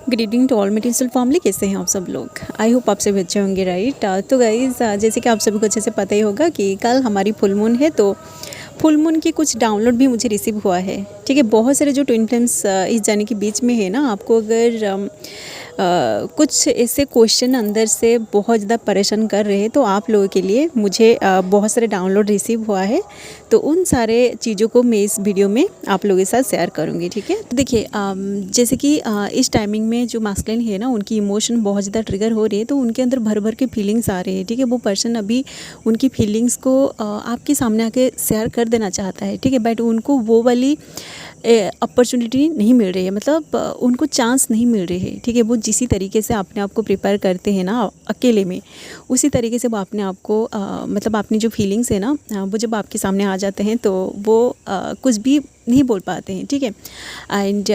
Good evening to all medicinal family. कैसे हैं आप सब लोग? आई होप आप सभी अच्छे होंगे, राइट। तो गाइज़, जैसे कि आप सभी को अच्छे से पता ही होगा कि कल हमारी फुल मून है, तो फुल मून की कुछ डाउनलोड भी मुझे रिसीव हुआ है। ठीक है, बहुत सारे जो ट्विन फ्लेम्स इस जाने के बीच में है ना, आपको अगर कुछ ऐसे क्वेश्चन अंदर से बहुत ज़्यादा परेशान कर रहे हैं, तो आप लोगों के लिए मुझे बहुत सारे डाउनलोड रिसीव हुआ है। तो उन सारे चीज़ों को मैं इस वीडियो में आप लोगों के साथ शेयर करूँगी। ठीक है, तो देखिए, जैसे कि इस टाइमिंग में जो मास्कुलिन है ना, उनकी इमोशन बहुत ज़्यादा ट्रिगर हो रही है, तो उनके अंदर भर भर के फीलिंग्स आ रही है। ठीक है, वो पर्सन अभी उनकी फीलिंग्स को आपके सामने आके शेयर कर देना चाहता है। ठीक है, बट उनको वो वाली अपॉर्चुनिटी नहीं मिल रही है, मतलब उनको चांस नहीं मिल रही है। ठीक है, वो जिसी तरीके से अपने आप को प्रिपेयर करते हैं ना अकेले में, उसी तरीके से वो अपने आप को मतलब अपनी जो फीलिंग्स है ना, वो जब आपके सामने आ जाते हैं तो वो कुछ भी नहीं बोल पाते हैं। ठीक है, एंड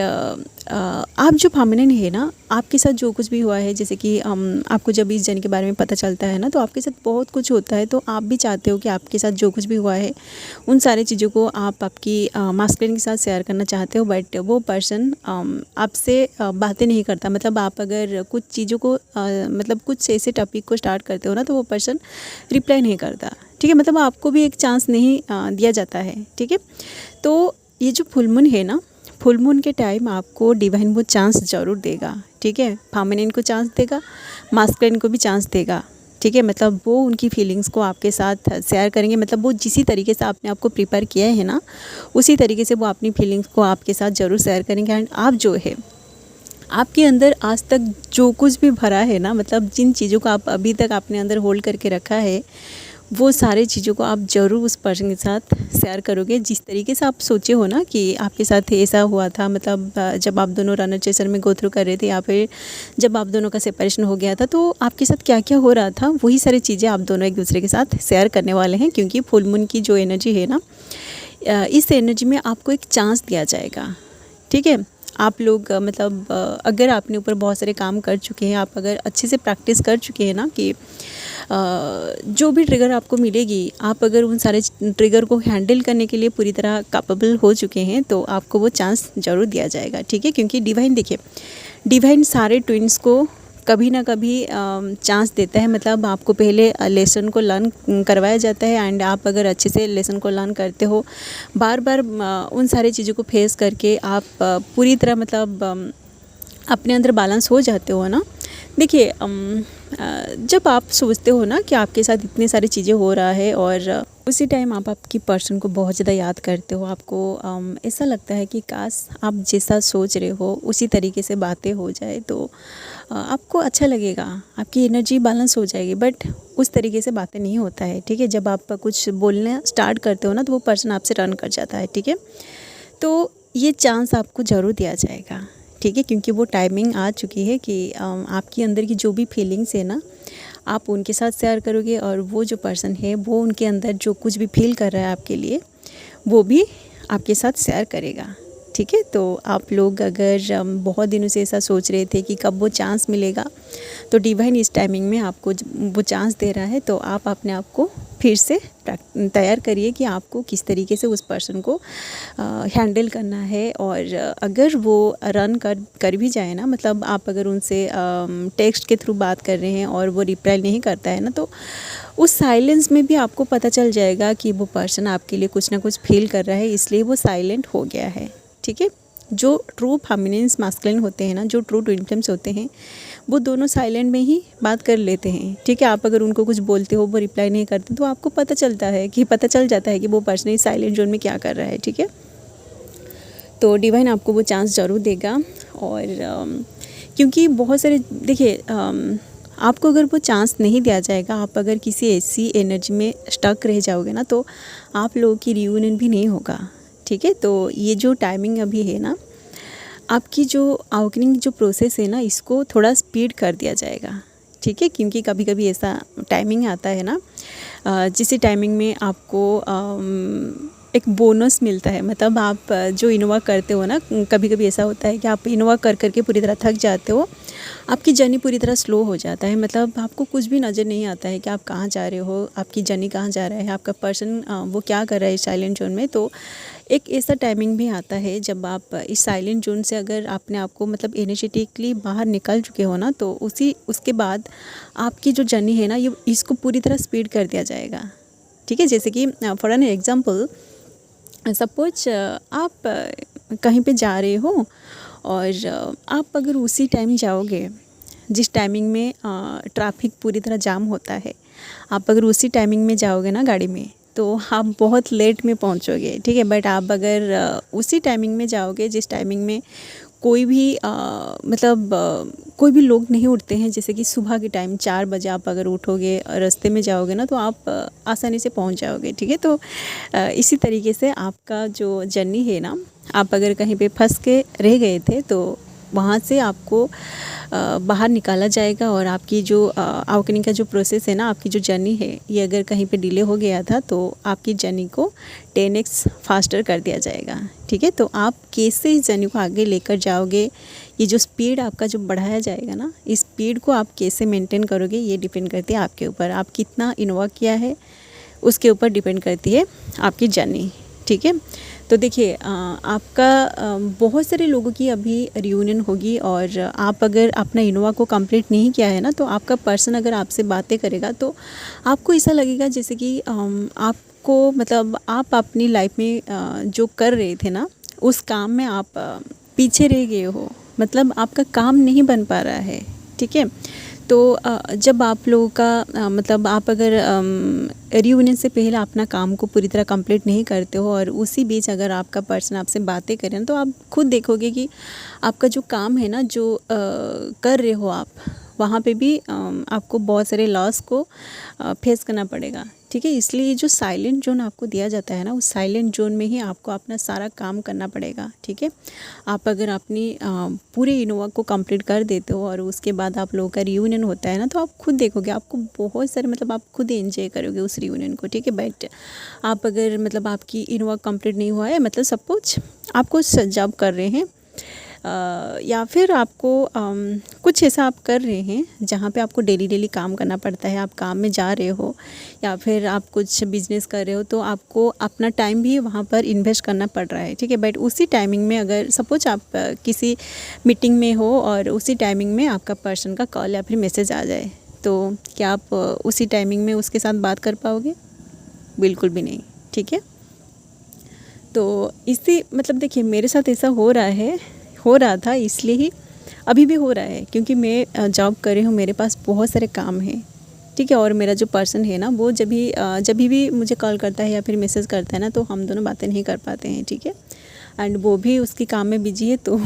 आप जो फेमिनिन है ना, आपके साथ जो कुछ भी हुआ है, जैसे कि आपको जब इस जन के बारे में पता चलता है ना, तो आपके साथ बहुत कुछ होता है, तो आप भी चाहते हो कि आपके साथ जो कुछ भी हुआ है उन सारी चीज़ों को आप आपकी मास्कुलिन के साथ शेयर करना चाहते हो, बट वो पर्सन आपसे बातें नहीं करता। मतलब आप अगर कुछ चीज़ों को मतलब कुछ ऐसे टॉपिक को स्टार्ट करते हो ना, तो वो पर्सन रिप्लाई नहीं करता। ठीक है, मतलब आपको भी एक चांस नहीं दिया जाता है। ठीक है, तो ये जो फुल मून है ना, फुल मून के टाइम आपको डिवाइन वो चांस ज़रूर देगा। ठीक है, फेमिनिन को चांस देगा, मास्कुलिन को भी चांस देगा। ठीक है, मतलब वो उनकी फीलिंग्स को आपके साथ शेयर करेंगे। मतलब वो जिसी तरीके से आपने आपको प्रिपेयर किया है ना, उसी तरीके से वो अपनी फीलिंग्स को आपके साथ ज़रूर शेयर करेंगे। एंड आप जो है, आपके अंदर आज तक जो कुछ भी भरा है ना, मतलब जिन चीज़ों को आप अभी तक अपने अंदर होल्ड करके रखा है, वो सारे चीज़ों को आप ज़रूर उस पर्सन के साथ शेयर करोगे। जिस तरीके से आप सोचे हो ना कि आपके साथ ऐसा हुआ था, मतलब जब आप दोनों रनर चेसर में गो थ्रू कर रहे थे, या फिर जब आप दोनों का सेपरेशन हो गया था, तो आपके साथ क्या क्या हो रहा था, वही सारी चीज़ें आप दोनों एक दूसरे के साथ शेयर करने वाले हैं। क्योंकि फुल मून की जो एनर्जी है ना, इस एनर्जी में आपको एक चांस दिया जाएगा। ठीक है, आप लोग मतलब अगर आपने ऊपर बहुत सारे काम कर चुके हैं, आप अगर अच्छे से प्रैक्टिस कर चुके हैं ना, कि जो भी ट्रिगर आपको मिलेगी, आप अगर उन सारे ट्रिगर को हैंडल करने के लिए पूरी तरह कैपेबल हो चुके हैं, तो आपको वो चांस ज़रूर दिया जाएगा। ठीक है, क्योंकि डिवाइन, देखिए, डिवाइन सारे ट्विन्स को कभी ना कभी चांस देता है। मतलब आपको पहले लेसन को लर्न करवाया जाता है, एंड आप अगर अच्छे से लेसन को लर्न करते हो, बार बार उन सारी चीज़ों को फेस करके आप पूरी तरह मतलब अपने अंदर बैलेंस हो जाते हो ना। देखिए, जब आप सोचते हो ना कि आपके साथ इतनी सारी चीज़ें हो रहा है, और उसी टाइम आप आपकी पर्सन को बहुत ज़्यादा याद करते हो, आपको ऐसा लगता है कि काश आप जैसा सोच रहे हो उसी तरीके से बातें हो जाए, तो आपको अच्छा लगेगा, आपकी एनर्जी बैलेंस हो जाएगी। बट उस तरीके से बातें नहीं होता है। ठीक है, जब आप कुछ बोलना स्टार्ट करते हो ना, तो वो पर्सन आपसे रन कर जाता है। ठीक है, तो ये चांस आपको ज़रूर दिया जाएगा। ठीक है, क्योंकि वो टाइमिंग आ चुकी है कि आपके अंदर की जो भी फीलिंग्स है ना, आप उनके साथ शेयर करोगे, और वो जो पर्सन है वो उनके अंदर जो कुछ भी फील कर रहा है आपके लिए, वो भी आपके साथ शेयर करेगा। ठीक है, तो आप लोग अगर बहुत दिनों से ऐसा सोच रहे थे कि कब वो चांस मिलेगा, तो डिवाइन इस टाइमिंग में आपको वो चांस दे रहा है। तो आप अपने आप को फिर से तैयार करिए कि आपको किस तरीके से उस पर्सन को हैंडल करना है। और अगर वो रन कर भी जाए ना, मतलब आप अगर उनसे टेक्स्ट के थ्रू बात कर रहे हैं और वो रिप्लाई नहीं करता है ना, तो उस साइलेंस में भी आपको पता चल जाएगा कि वो पर्सन आपके लिए कुछ ना कुछ फील कर रहा है, इसलिए वो साइलेंट हो गया है। ठीक है, जो ट्रू फेमिनिन्स मास्कुलिन होते हैं ना, जो ट्रू ट्विन फ्लेम्स होते हैं, वो दोनों साइलेंट में ही बात कर लेते हैं। ठीक है, आप अगर उनको कुछ बोलते हो, वो रिप्लाई नहीं करते, तो आपको पता चल जाता है कि वो पर्सन इस साइलेंट जोन में क्या कर रहा है। ठीक है, तो डिवाइन आपको वो चांस ज़रूर देगा। और क्योंकि बहुत सारे, देखिए, आपको अगर वो चांस नहीं दिया जाएगा, आप अगर किसी ऐसी एनर्जी में स्टक रह जाओगे ना, तो आप लोगों की रियूनियन भी नहीं होगा। ठीक है, तो ये जो टाइमिंग अभी है ना, आपकी जो अवेकनिंग जो प्रोसेस है ना, इसको थोड़ा स्पीड कर दिया जाएगा। ठीक है, क्योंकि कभी कभी ऐसा टाइमिंग आता है ना, जिस टाइमिंग में आपको एक बोनस मिलता है। मतलब आप जो इनोवा करते हो ना, कभी कभी ऐसा होता है कि आप इनोवा कर करके पूरी तरह थक जाते हो, आपकी जर्नी पूरी तरह स्लो हो जाता है। मतलब आपको कुछ भी नज़र नहीं आता है कि आप कहाँ जा रहे हो, आपकी जर्नी कहाँ जा रहा है, आपका पर्सन वो क्या कर रहा है साइलेंट जोन में। तो एक ऐसा टाइमिंग भी आता है जब आप इस साइलेंट जोन से अगर आपने आपको मतलब एनर्जेटिकली बाहर निकल चुके हो ना, तो उसके बाद आपकी जो जर्नी है ना, ये इसको पूरी तरह स्पीड कर दिया जाएगा। ठीक है, जैसे कि फॉर एन एग्जांपल, सपोज आप कहीं पे जा रहे हो और आप अगर उसी टाइम जाओगे जिस टाइमिंग में ट्रैफिक पूरी तरह जाम होता है, आप अगर उसी टाइमिंग में जाओगे ना गाड़ी में, तो आप बहुत लेट में पहुंचोगे। ठीक है, बट आप अगर उसी टाइमिंग में जाओगे जिस टाइमिंग में कोई भी कोई भी लोग नहीं उठते हैं, जैसे कि सुबह के टाइम 4 बजे आप अगर उठोगे और रास्ते में जाओगे ना, तो आप आसानी से पहुंच जाओगे। ठीक है, तो इसी तरीके से आपका जो जर्नी है ना, आप अगर कहीं पे फंस के रह गए थे तो वहाँ से आपको बाहर निकाला जाएगा, और आपकी जो अवेकनिंग का जो प्रोसेस है ना, आपकी जो जर्नी है, ये अगर कहीं पे डिले हो गया था तो आपकी जर्नी को 10x फास्टर कर दिया जाएगा। ठीक है, तो आप कैसे इस जर्नी को आगे लेकर जाओगे, ये जो स्पीड आपका जो बढ़ाया जाएगा ना, इस स्पीड को आप कैसे मेंटेन करोगे, ये डिपेंड करती है आपके ऊपर। आप कितना इन्वॉल्व किया है उसके ऊपर डिपेंड करती है आपकी जर्नी। ठीक है, तो देखिए आपका बहुत सारे लोगों की अभी रियूनियन होगी, और आप अगर अपना इनोवा को कंप्लीट नहीं किया है ना, तो आपका पर्सन अगर आपसे बातें करेगा तो आपको ऐसा लगेगा जैसे कि आपको मतलब आप अपनी लाइफ में जो कर रहे थे ना, उस काम में आप पीछे रह गए हो, मतलब आपका काम नहीं बन पा रहा है। ठीक है, तो जब आप लोगों का मतलब आप अगर रियूनियन से पहले अपना काम को पूरी तरह कंप्लीट नहीं करते हो, और उसी बीच अगर आपका पर्सन आपसे बातें करें, तो आप खुद देखोगे कि आपका जो काम है ना, जो कर रहे हो आप, वहाँ पे भी आपको बहुत सारे लॉस को फेस करना पड़ेगा। ठीक है, इसलिए ये जो साइलेंट जोन आपको दिया जाता है ना, उस साइलेंट जोन में ही आपको अपना सारा काम करना पड़ेगा। ठीक है, आप अगर अपनी पूरे इनोवा को कंप्लीट कर देते हो और उसके बाद आप लोगों का रियूनियन होता है ना, तो आप खुद देखोगे, आपको बहुत सारे मतलब आप खुद एंजॉय करोगे उस रियूनियन को। ठीक है, बट आप अगर मतलब आपकी इनोवा कंप्लीट नहीं हुआ है, मतलब सपोज आप कुछ जॉब कर रहे हैं या फिर आपको कुछ ऐसा आप कर रहे हैं जहाँ पे आपको डेली काम करना पड़ता है, आप काम में जा रहे हो, या फिर आप कुछ बिजनेस कर रहे हो, तो आपको अपना टाइम भी वहाँ पर इन्वेस्ट करना पड़ रहा है। ठीक है, बट उसी टाइमिंग में अगर सपोज आप किसी मीटिंग में हो और उसी टाइमिंग में आपका पर्सन का कॉल या फिर मैसेज आ जाए, तो क्या आप उसी टाइमिंग में उसके साथ बात कर पाओगे? बिल्कुल भी नहीं। ठीक है, तो इसी मतलब देखिए मेरे साथ ऐसा हो रहा था, इसलिए ही अभी भी हो रहा है, क्योंकि मैं जॉब कर रही हूँ, मेरे पास बहुत सारे काम हैं। ठीक है, और मेरा जो पर्सन है ना, वो जब भी मुझे कॉल करता है या फिर मैसेज करता है ना, तो हम दोनों बातें नहीं कर पाते हैं। ठीक है, एंड वो भी उसकी काम में बिजी है, तो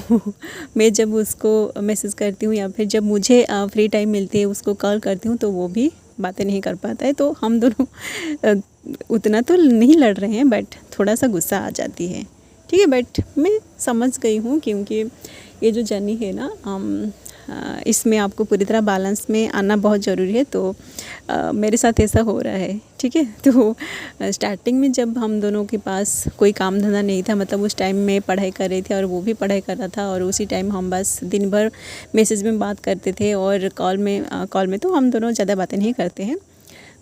मैं जब उसको मैसेज करती हूँ या फिर जब मुझे फ्री टाइम मिलती है उसको कॉल करती हूँ, तो वो भी बातें नहीं कर पाता है। तो हम दोनों उतना तो नहीं लड़ रहे हैं, बट थोड़ा सा गुस्सा आ जाती है। ठीक है, बट मैं समझ गई हूँ, क्योंकि ये जो जर्नी है ना, इसमें आपको पूरी तरह बैलेंस में आना बहुत ज़रूरी है। तो मेरे साथ ऐसा हो रहा है। ठीक है, तो स्टार्टिंग में जब हम दोनों के पास कोई काम धंधा नहीं था, मतलब उस टाइम में पढ़ाई कर रहे थे और वो भी पढ़ाई कर रहा था, और उसी टाइम हम बस दिन भर मैसेज में बात करते थे, और कॉल में तो हम दोनों ज़्यादा बातें नहीं करते हैं,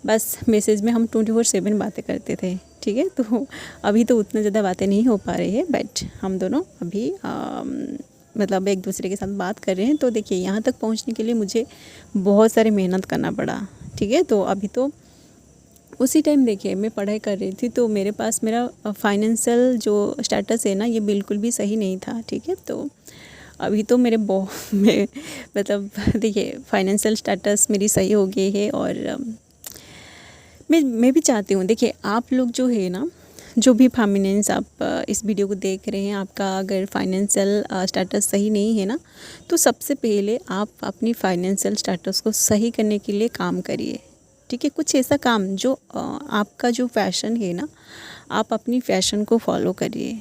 बस मैसेज में हम 24/7 बातें करते थे। ठीक है, तो अभी तो उतना ज़्यादा बातें नहीं हो पा रही है, बट हम दोनों अभी मतलब एक दूसरे के साथ बात कर रहे हैं। तो देखिए यहाँ तक पहुँचने के लिए मुझे बहुत सारी मेहनत करना पड़ा। ठीक है, तो अभी तो उसी टाइम देखिए मैं पढ़ाई कर रही थी, तो मेरे पास मेरा फाइनेंशियल जो स्टेटस है ना, ये बिल्कुल भी सही नहीं था। ठीक है, तो अभी तो मैं मतलब देखिए फाइनेंशियल स्टेटस मेरी सही हो गई है, और मैं भी चाहती हूँ, देखिए आप लोग जो है ना, जो भी फाइनेंस आप इस वीडियो को देख रहे हैं, आपका अगर फाइनेंशियल स्टेटस सही नहीं है ना, तो सबसे पहले आप अपनी फाइनेंशियल स्टेटस को सही करने के लिए काम करिए। ठीक है, कुछ ऐसा काम जो आपका जो फैशन है ना, आप अपनी फैशन को फॉलो करिए।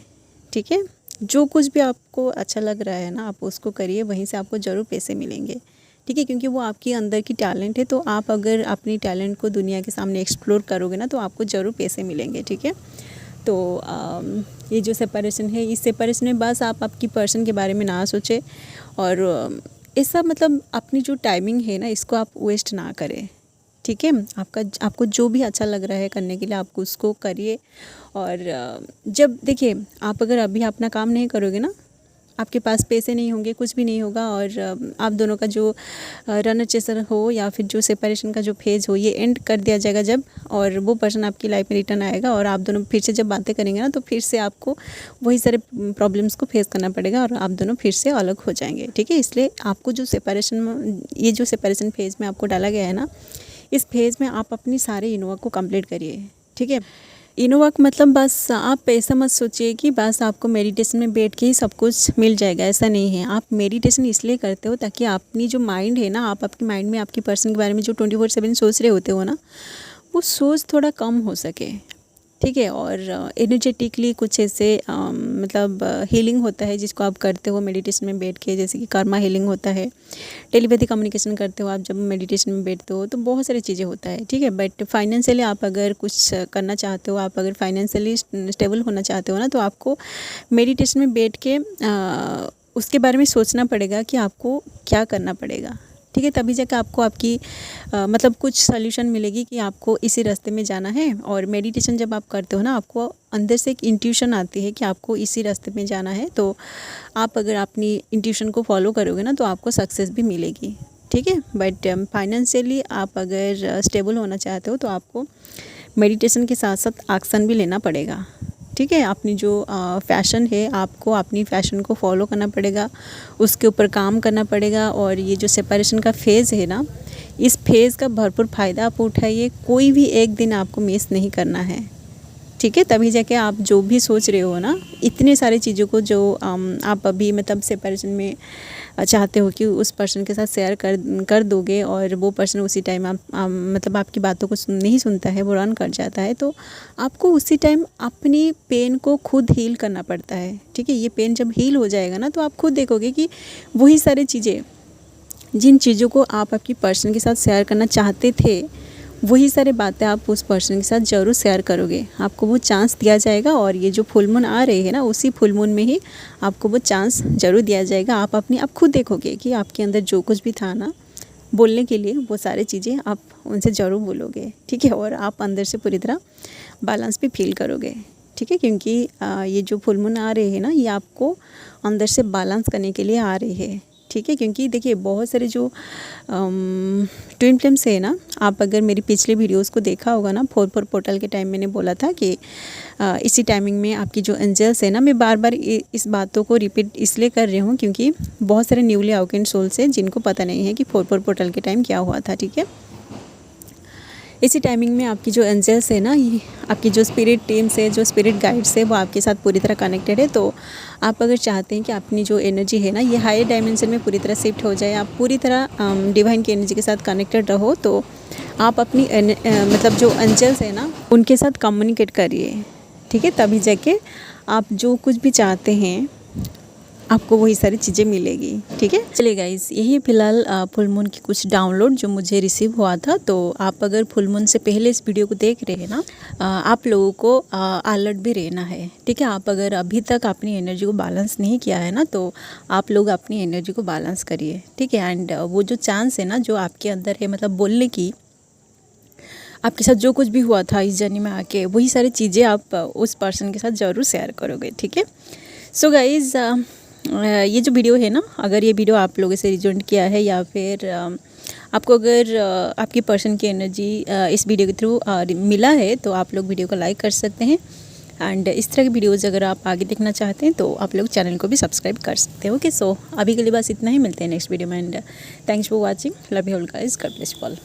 ठीक है, जो कुछ भी आपको अच्छा लग रहा है ना, आप उसको करिए, वहीं से आपको ज़रूर पैसे मिलेंगे। ठीक है, क्योंकि वो आपके अंदर की टैलेंट है, तो आप अगर अपनी टैलेंट को दुनिया के सामने एक्सप्लोर करोगे ना, तो आपको ज़रूर पैसे मिलेंगे। ठीक है, तो ये जो सेपरेशन है, इस सेपरेशन में बस आप आपकी पर्सन के बारे में ना सोचें और ऐसा मतलब अपनी जो टाइमिंग है ना इसको आप वेस्ट ना करें, ठीक है। आपको जो भी अच्छा लग रहा है करने के लिए आप उसको करिए। और जब देखिए आप अगर अभी अपना काम नहीं करोगे ना, आपके पास पैसे नहीं होंगे, कुछ भी नहीं होगा और आप दोनों का जो रनर चेसर हो या फिर जो सेपरेशन का जो फेज़ हो ये एंड कर दिया जाएगा जब, और वो पर्सन आपकी लाइफ में रिटर्न आएगा और आप दोनों फिर से जब बातें करेंगे ना तो फिर से आपको वही सारे प्रॉब्लम्स को फेस करना पड़ेगा और आप दोनों फिर से अलग हो जाएंगे, ठीक है। इसलिए आपको जो सेपरेशन, ये जो सेपरेशन फेज़ में आपको डाला गया है ना, इस फेज़ में आप अपनी सारे इनोवा को कंप्लीट करिए, ठीक है। इनोवा मतलब बस आप ऐसा मत सोचिए कि बस आपको मेडिटेशन में बैठ के ही सब कुछ मिल जाएगा, ऐसा नहीं है। आप मेडिटेशन इसलिए करते हो ताकि अपनी जो माइंड है ना, आप आपके माइंड में आपकी पर्सन के बारे में जो 24/7 सोच रहे होते हो ना, वो सोच थोड़ा कम हो सके, ठीक है। और एनर्जेटिकली कुछ ऐसे मतलब हीलिंग होता है जिसको आप करते हो मेडिटेशन में बैठ के, जैसे कि कर्मा हीलिंग होता है, टेलीपैथी कम्युनिकेशन करते हो आप जब मेडिटेशन में बैठते हो, तो बहुत सारी चीज़ें होता है, ठीक है। बट फाइनेंशियली आप अगर कुछ करना चाहते हो, आप अगर फाइनेंशियली स्टेबल होना चाहते हो ना, तो आपको मेडिटेशन में बैठ के उसके बारे में सोचना पड़ेगा कि आपको क्या करना पड़ेगा, ठीक है। तभी जाकर आपको आपकी मतलब कुछ सॉल्यूशन मिलेगी कि आपको इसी रास्ते में जाना है। और मेडिटेशन जब आप करते हो ना, आपको अंदर से एक इंट्यूशन आती है कि आपको इसी रास्ते में जाना है, तो आप अगर अपनी इंट्यूशन को फॉलो करोगे ना तो आपको सक्सेस भी मिलेगी, ठीक है। बट फाइनेंशियली आप अगर स्टेबल होना चाहते हो तो आपको मेडिटेशन के साथ साथ एक्शन भी लेना पड़ेगा, ठीक है। अपनी जो फैशन है, आपको अपनी फैशन को फॉलो करना पड़ेगा, उसके ऊपर काम करना पड़ेगा। और ये जो सेपरेशन का फेज़ है ना, इस फेज़ का भरपूर फ़ायदा आप उठाइए, कोई भी एक दिन आपको मिस नहीं करना है, ठीक है। तभी जाके आप जो भी सोच रहे हो ना, इतने सारी चीज़ों को जो आप अभी मतलब सेपरेशन में चाहते हो कि उस पर्सन के साथ शेयर कर दोगे और वो पर्सन उसी टाइम आप मतलब आपकी बातों को नहीं सुनता है, वो रन कर जाता है, तो आपको उसी टाइम अपनी पेन को खुद हील करना पड़ता है, ठीक है। ये पेन जब हील हो जाएगा ना तो आप खुद देखोगे कि वही सारी चीज़ें, जिन चीज़ों को आप आपकी पर्सन के साथ शेयर करना चाहते थे, वही सारी बातें आप उस पर्सन के साथ ज़रूर शेयर करोगे, आपको वो चांस दिया जाएगा। और ये जो फुल मून आ रही है ना, उसी फुल मून में ही आपको वो चांस ज़रूर दिया जाएगा। आप खुद देखोगे कि आपके अंदर जो कुछ भी था ना बोलने के लिए, वो सारी चीज़ें आप उनसे ज़रूर बोलोगे, ठीक है। और आप अंदर से पूरी तरह बैलेंस भी फील करोगे, ठीक है। क्योंकि ये जो फुल मून आ रही है ना, ये आपको अंदर से बैलेंस करने के लिए आ रही है, ठीक है। क्योंकि देखिए बहुत सारे जो ट्विन फ्लेम्स है ना, आप अगर मेरी पिछले वीडियोस को देखा होगा ना, 4/4 पोर्टल के टाइम मैंने बोला था कि इसी टाइमिंग में आपकी जो एंजल्स है ना, मैं बार बार इस बातों को रिपीट इसलिए कर रही हूँ क्योंकि बहुत सारे न्यूली अवेकेंड सोल्स हैं जिनको पता नहीं है कि 4/4 पोर्टल के टाइम क्या हुआ था, ठीक है। इसी टाइमिंग में आपकी जो एंजल्स है ना, ये आपकी जो स्पिरिट टीम्स है, जो स्पिरिट गाइड्स है, वो आपके साथ पूरी तरह कनेक्टेड है। तो आप अगर चाहते हैं कि अपनी जो एनर्जी है ना, ये हायर डायमेंशन में पूरी तरह शिफ्ट हो जाए, आप पूरी तरह डिवाइन की एनर्जी के साथ कनेक्टेड रहो, तो आप अपनी मतलब जो एंजल्स है ना, उनके साथ कम्युनिकेट करिए, ठीक है। तभी जाके आप जो कुछ भी चाहते हैं आपको वही सारी चीज़ें मिलेगी, ठीक है। चलिए गाइस, यही फ़िलहाल फुल मून की कुछ डाउनलोड जो मुझे रिसीव हुआ था। तो आप अगर फुल मून से पहले इस वीडियो को देख रहे हैं ना, आप लोगों को अलर्ट भी रहना है, ठीक है। आप अगर अभी तक अपनी एनर्जी को बैलेंस नहीं किया है ना, तो आप लोग अपनी एनर्जी को बैलेंस करिए, ठीक है। एंड वो जो चांस है ना जो आपके अंदर है, मतलब बोलने की, आपके साथ जो कुछ भी हुआ था इस जर्नी में आके, वही सारी चीज़ें आप उस पर्सन के साथ ज़रूर शेयर करोगे, ठीक है। सो गाइज़, ये जो वीडियो है ना, अगर ये वीडियो आप लोगों से रिजोनेट किया है या फिर आपको अगर आपकी पर्सन की एनर्जी इस वीडियो के थ्रू मिला है, तो आप लोग वीडियो को लाइक कर सकते हैं। एंड इस तरह की वीडियोज़ अगर आप आगे देखना चाहते हैं तो आप लोग चैनल को भी सब्सक्राइब कर सकते हैं, ओके। सो अभी के लिए बस इतना ही, मिलते हैं नेक्स्ट वीडियो में। And thanks for watching, love you all guys, God bless you all.